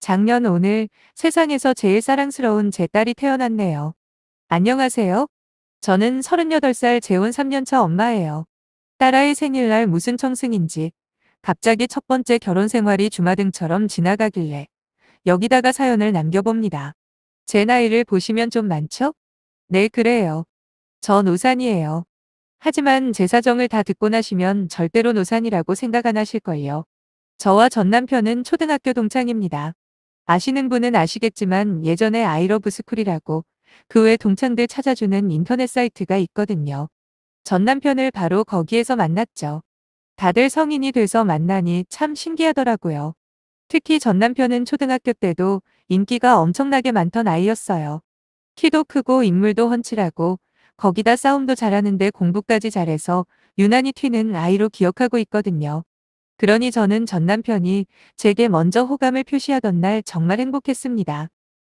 작년 오늘 세상에서 제일 사랑스러운 제 딸이 태어났네요. 안녕하세요. 저는 38살 재혼 3년차 엄마예요. 딸아이 생일날 무슨 청승인지 갑자기 첫 번째 결혼 생활이 주마등처럼 지나가길래 여기다가 사연을 남겨봅니다. 제 나이를 보시면 좀 많죠? 네, 그래요. 저 노산이에요. 하지만 제 사정을 다 듣고 나시면 절대로 노산이라고 생각 안 하실걸요. 저와 전 남편은 초등학교 동창입니다. 아시는 분은 아시겠지만 예전에 아이러브 스쿨이라고 그 외 동창들 찾아주는 인터넷 사이트가 있거든요. 전 남편을 바로 거기에서 만났죠. 다들 성인이 돼서 만나니 참 신기하더라고요. 특히 전 남편은 초등학교 때도 인기가 엄청나게 많던 아이였어요. 키도 크고 인물도 훤칠하고 거기다 싸움도 잘하는데 공부까지 잘해서 유난히 튀는 아이로 기억하고 있거든요. 그러니 저는 전 남편이 제게 먼저 호감을 표시하던 날 정말 행복했습니다.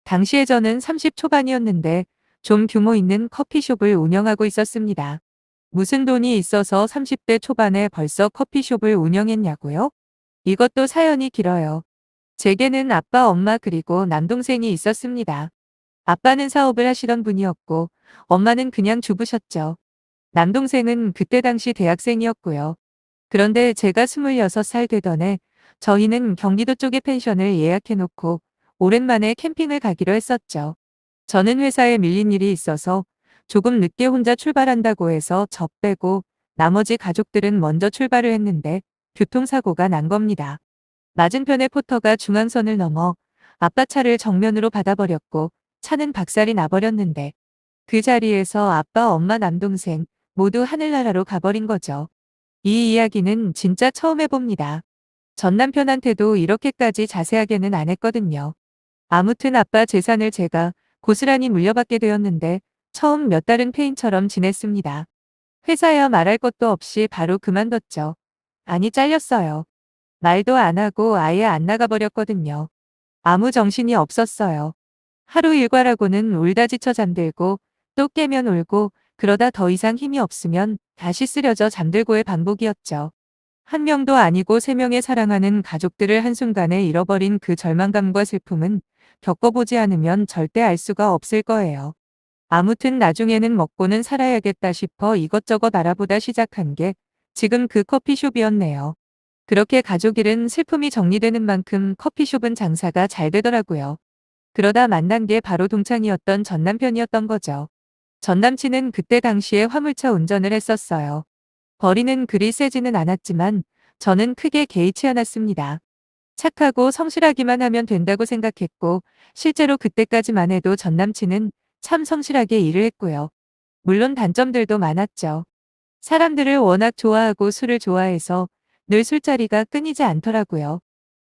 당시에 저는 30 초반이었는데 좀 규모 있는 커피숍을 운영하고 있었습니다. 무슨 돈이 있어서 30대 초반에 벌써 커피숍을 운영했냐고요? 이것도 사연이 길어요. 제게는 아빠, 엄마 그리고 남동생이 있었습니다. 아빠는 사업을 하시던 분이었고 엄마는 그냥 주부셨죠. 남동생은 그때 당시 대학생이었고요. 그런데 제가 26살 되던 해 저희는 경기도 쪽에 펜션을 예약해놓고 오랜만에 캠핑을 가기로 했었죠. 저는 회사에 밀린 일이 있어서 조금 늦게 혼자 출발한다고 해서 저 빼고 나머지 가족들은 먼저 출발을 했는데 교통사고가 난 겁니다. 맞은편의 포터가 중앙선을 넘어 아빠 차를 정면으로 받아버렸고 차는 박살이 나버렸는데 그 자리에서 아빠, 엄마, 남동생 모두 하늘나라로 가버린 거죠. 이 이야기는 진짜 처음 해봅니다. 전 남편한테도 이렇게까지 자세하게는 안 했거든요. 아무튼 아빠 재산을 제가 고스란히 물려받게 되었는데 처음 몇 달은 페인처럼 지냈습니다. 회사야 말할 것도 없이 바로 그만뒀죠. 아니 잘렸어요. 말도 안 하고 아예 안 나가버렸거든요. 아무 정신이 없었어요. 하루 일과라고는 울다 지쳐 잠들고 또 깨면 울고 그러다 더 이상 힘이 없으면 다시 쓰러져 잠들고의 반복이었죠. 한 명도 아니고 세 명의 사랑하는 가족들을 한순간에 잃어버린 그 절망감과 슬픔은 겪어보지 않으면 절대 알 수가 없을 거예요. 아무튼 나중에는 먹고는 살아야겠다 싶어 이것저것 알아보다 시작한 게 지금 그 커피숍이었네요. 그렇게 가족 일은 슬픔이 정리되는 만큼 커피숍은 장사가 잘 되더라고요. 그러다 만난 게 바로 동창이었던 전 남편이었던 거죠. 전 남친은 그때 당시에 화물차 운전을 했었어요. 벌이는 그리 세지는 않았지만 저는 크게 개의치 않았습니다. 착하고 성실하기만 하면 된다고 생각했고 실제로 그때까지만 해도 전 남친은 참 성실하게 일을 했고요. 물론 단점들도 많았죠. 사람들을 워낙 좋아하고 술을 좋아해서 늘 술자리가 끊이지 않더라고요.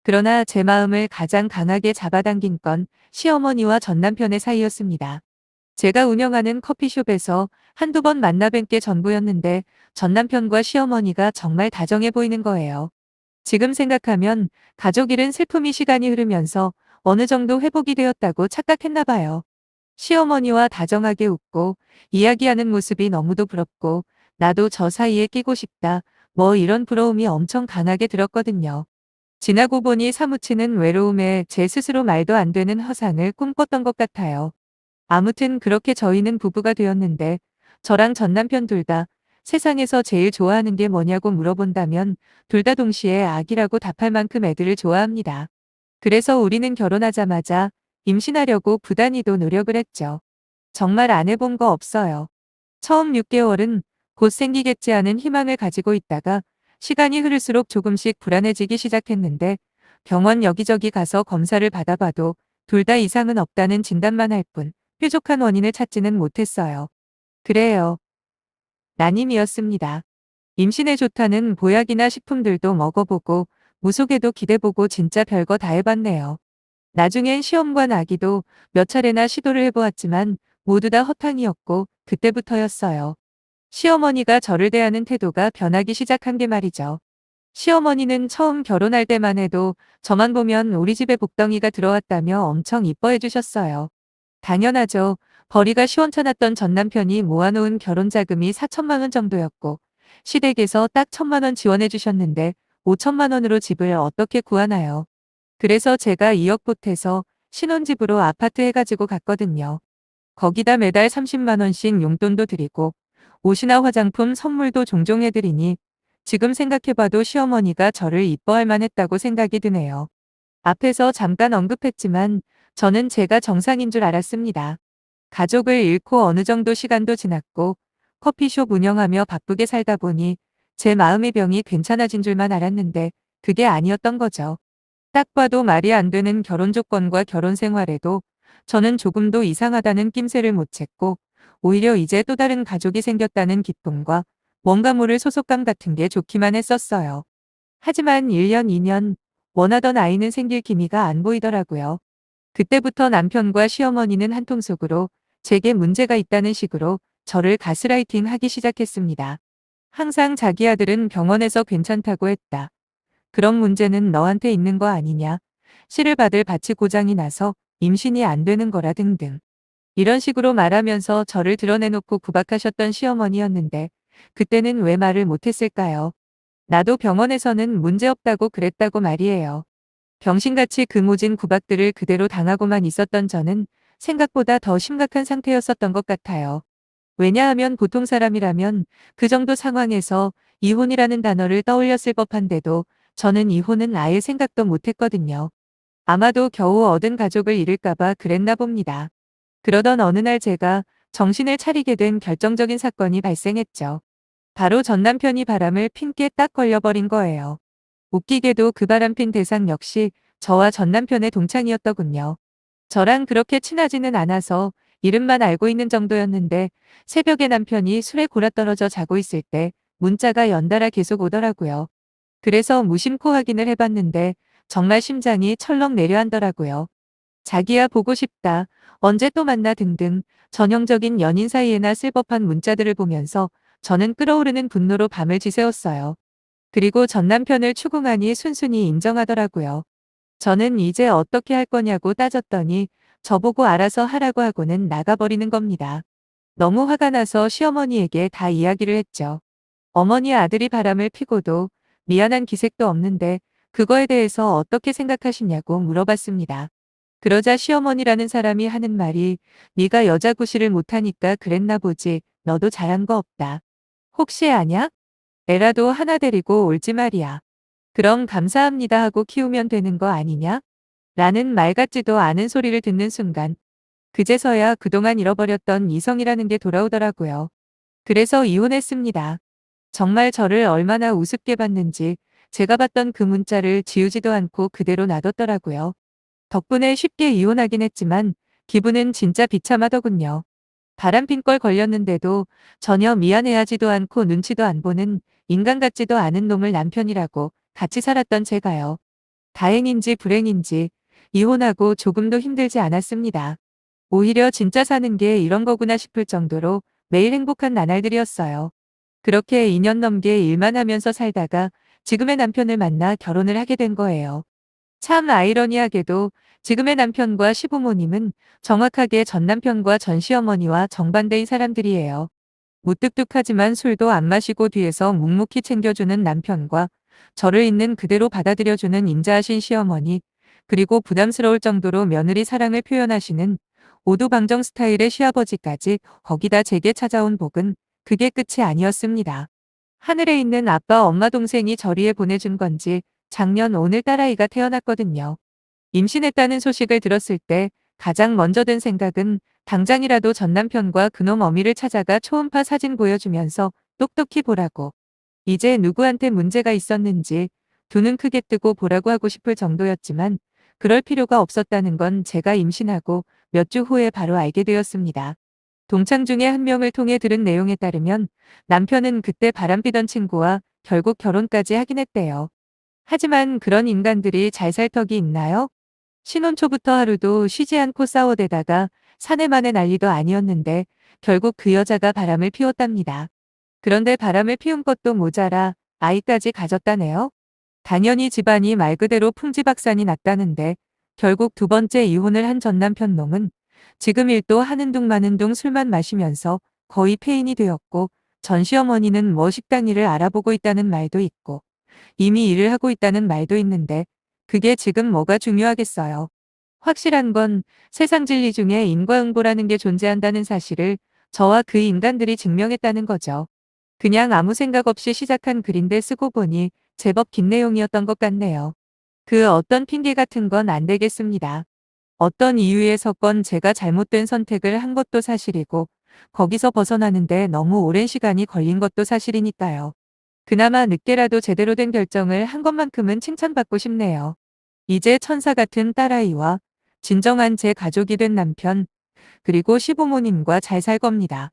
그러나 제 마음을 가장 강하게 잡아당긴 건 시어머니와 전 남편의 사이였습니다. 제가 운영하는 커피숍에서 한두 번 만나 뵌 게 전부였는데 전 남편과 시어머니가 정말 다정해 보이는 거예요. 지금 생각하면 가족 일은 슬픔이 시간이 흐르면서 어느 정도 회복이 되었다고 착각했나 봐요. 시어머니와 다정하게 웃고 이야기하는 모습이 너무도 부럽고 나도 저 사이에 끼고 싶다. 뭐 이런 부러움이 엄청 강하게 들었거든요. 지나고 보니 사무치는 외로움에 제 스스로 말도 안 되는 허상을 꿈꿨던 것 같아요. 아무튼 그렇게 저희는 부부가 되었는데 저랑 전 남편 둘 다 세상에서 제일 좋아하는 게 뭐냐고 물어본다면 둘 다 동시에 아기라고 답할 만큼 애들을 좋아합니다. 그래서 우리는 결혼하자마자 임신하려고 부단히도 노력을 했죠. 정말 안 해본 거 없어요. 처음 6개월은 곧 생기겠지 하는 희망을 가지고 있다가 시간이 흐를수록 조금씩 불안해지기 시작했는데 병원 여기저기 가서 검사를 받아봐도 둘 다 이상은 없다는 진단만 할 뿐 뾰족한 원인을 찾지는 못했어요. 그래요. 난임이었습니다. 임신에 좋다는 보약이나 식품들도 먹어보고 무속에도 기대보고 진짜 별거 다 해봤네요. 나중엔 시험관 아기도 몇 차례나 시도를 해보았지만 모두 다 허탕이었고 그때부터였어요. 시어머니가 저를 대하는 태도가 변하기 시작한 게 말이죠. 시어머니는 처음 결혼할 때만 해도 저만 보면 우리 집에 복덩이가 들어왔다며 엄청 이뻐해 주셨어요. 당연하죠. 벌이가 시원찮았던 전 남편이 모아놓은 결혼자금이 4천만 원 정도였고 시댁에서 딱 1천만 원 지원해 주셨는데 5천만 원으로 집을 어떻게 구하나요? 그래서 제가 2억 보태서 신혼집으로 아파트 해가지고 갔거든요. 거기다 매달 30만 원씩 용돈도 드리고 옷이나 화장품 선물도 종종 해드리니 지금 생각해봐도 시어머니가 저를 이뻐할 만했다고 생각이 드네요. 앞에서 잠깐 언급했지만 저는 제가 정상인 줄 알았습니다. 가족을 잃고 어느 정도 시간도 지났고 커피숍 운영하며 바쁘게 살다 보니 제 마음의 병이 괜찮아진 줄만 알았는데 그게 아니었던 거죠. 딱 봐도 말이 안 되는 결혼 조건과 결혼 생활에도 저는 조금도 이상하다는 낌새를 못 챘고 오히려 이제 또 다른 가족이 생겼다는 기쁨과 뭔가 모를 소속감 같은 게 좋기만 했었어요. 하지만 1년, 2년 원하던 아이는 생길 기미가 안 보이더라고요. 그때부터 남편과 시어머니는 한통속으로 제게 문제가 있다는 식으로 저를 가스라이팅 하기 시작했습니다. 항상 자기 아들은 병원에서 괜찮다고 했다. 그런 문제는 너한테 있는 거 아니냐. 씨를 받을 밭이 고장이 나서 임신이 안 되는 거라 등등. 이런 식으로 말하면서 저를 드러내놓고 구박하셨던 시어머니였는데 그때는 왜 말을 못했을까요? 나도 병원에서는 문제없다고 그랬다고 말이에요. 병신같이 그 모진 구박들을 그대로 당하고만 있었던 저는 생각보다 더 심각한 상태였었던 것 같아요. 왜냐하면 보통 사람이라면 그 정도 상황에서 이혼이라는 단어를 떠올렸을 법한데도 저는 이혼은 아예 생각도 못했거든요. 아마도 겨우 얻은 가족을 잃을까봐 그랬나 봅니다. 그러던 어느 날 제가 정신을 차리게 된 결정적인 사건이 발생했죠. 바로 전 남편이 바람을 핀 게 딱 걸려버린 거예요. 웃기게도 그 바람핀 대상 역시 저와 전 남편의 동창이었더군요. 저랑 그렇게 친하지는 않아서 이름만 알고 있는 정도였는데 새벽에 남편이 술에 골아떨어져 자고 있을 때 문자가 연달아 계속 오더라고요. 그래서 무심코 확인을 해봤는데 정말 심장이 철렁 내려앉더라고요. 자기야 보고 싶다. 언제 또 만나 등등 전형적인 연인 사이에나 쓸 법한 문자들을 보면서 저는 끓어오르는 분노로 밤을 지새웠어요. 그리고 전 남편을 추궁하니 순순히 인정하더라고요. 저는 이제 어떻게 할 거냐고 따졌더니 저보고 알아서 하라고 하고는 나가버리는 겁니다. 너무 화가 나서 시어머니에게 다 이야기를 했죠. 어머니 아들이 바람을 피고도 미안한 기색도 없는데 그거에 대해서 어떻게 생각하시냐고 물어봤습니다. 그러자 시어머니라는 사람이 하는 말이 네가 여자 구실을 못하니까 그랬나 보지. 너도 잘한 거 없다. 혹시 아냐? 애라도 하나 데리고 올지 말이야. 그럼 감사합니다 하고 키우면 되는 거 아니냐? 라는 말 같지도 않은 소리를 듣는 순간 그제서야 그동안 잃어버렸던 이성이라는 게 돌아오더라고요. 그래서 이혼했습니다. 정말 저를 얼마나 우습게 봤는지 제가 봤던 그 문자를 지우지도 않고 그대로 놔뒀더라고요. 덕분에 쉽게 이혼하긴 했지만 기분은 진짜 비참하더군요. 바람핀 걸 걸렸는데도 전혀 미안해하지도 않고 눈치도 안 보는 인간 같지도 않은 놈을 남편이라고 같이 살았던 제가요. 다행인지 불행인지 이혼하고 조금도 힘들지 않았습니다. 오히려 진짜 사는 게 이런 거구나 싶을 정도로 매일 행복한 나날들이었어요. 그렇게 2년 넘게 일만 하면서 살다가 지금의 남편을 만나 결혼을 하게 된 거예요. 참 아이러니하게도 지금의 남편과 시부모님은 정확하게 전 남편과 전 시어머니와 정반대인 사람들이에요. 무뚝뚝하지만 술도 안 마시고 뒤에서 묵묵히 챙겨주는 남편과 저를 있는 그대로 받아들여주는 인자하신 시어머니, 그리고 부담스러울 정도로 며느리 사랑을 표현하시는 오두방정 스타일의 시아버지까지 거기다 제게 찾아온 복은 그게 끝이 아니었습니다. 하늘에 있는 아빠 엄마 동생이 저리에 보내준 건지 작년 오늘 딸아이가 태어났거든요. 임신했다는 소식을 들었을 때 가장 먼저 든 생각은 당장이라도 전 남편과 그놈 어미를 찾아가 초음파 사진 보여주면서 똑똑히 보라고. 이제 누구한테 문제가 있었는지 두 눈 크게 뜨고 보라고 하고 싶을 정도였지만 그럴 필요가 없었다는 건 제가 임신하고 몇 주 후에 바로 알게 되었습니다. 동창 중에 한 명을 통해 들은 내용에 따르면 남편은 그때 바람피던 친구와 결국 결혼까지 하긴 했대요. 하지만 그런 인간들이 잘 살 턱이 있나요? 신혼 초부터 하루도 쉬지 않고 싸워대다가 사내만의 난리도 아니었는데 결국 그 여자가 바람을 피웠답니다. 그런데 바람을 피운 것도 모자라 아이까지 가졌다네요. 당연히 집안이 말 그대로 풍지박산이 났다는데 결국 두 번째 이혼을 한 전 남편 놈은 지금 일도 하는 둥 마는 둥 술만 마시면서 거의 폐인이 되었고 전 시어머니는 뭐 식당 일을 알아보고 있다는 말도 있고 이미 일을 하고 있다는 말도 있는데 그게 지금 뭐가 중요하겠어요. 확실한 건 세상 진리 중에 인과응보라는 게 존재한다는 사실을 저와 그 인간들이 증명했다는 거죠. 그냥 아무 생각 없이 시작한 글인데 쓰고 보니 제법 긴 내용이었던 것 같네요. 그 어떤 핑계 같은 건 안 되겠습니다. 어떤 이유에서건 제가 잘못된 선택을 한 것도 사실이고 거기서 벗어나는데 너무 오랜 시간이 걸린 것도 사실이니까요. 그나마 늦게라도 제대로 된 결정을 한 것만큼은 칭찬받고 싶네요. 이제 천사 같은 딸아이와 진정한 제 가족이 된 남편, 그리고 시부모님과 잘 살 겁니다.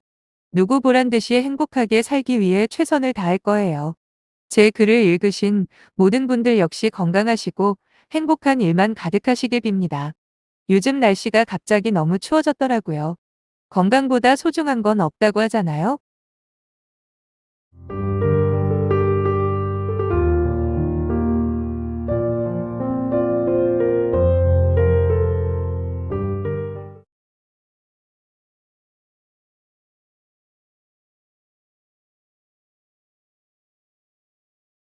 누구 보란 듯이 행복하게 살기 위해 최선을 다할 거예요. 제 글을 읽으신 모든 분들 역시 건강하시고 행복한 일만 가득하시길 빕니다. 요즘 날씨가 갑자기 너무 추워졌더라고요. 건강보다 소중한 건 없다고 하잖아요.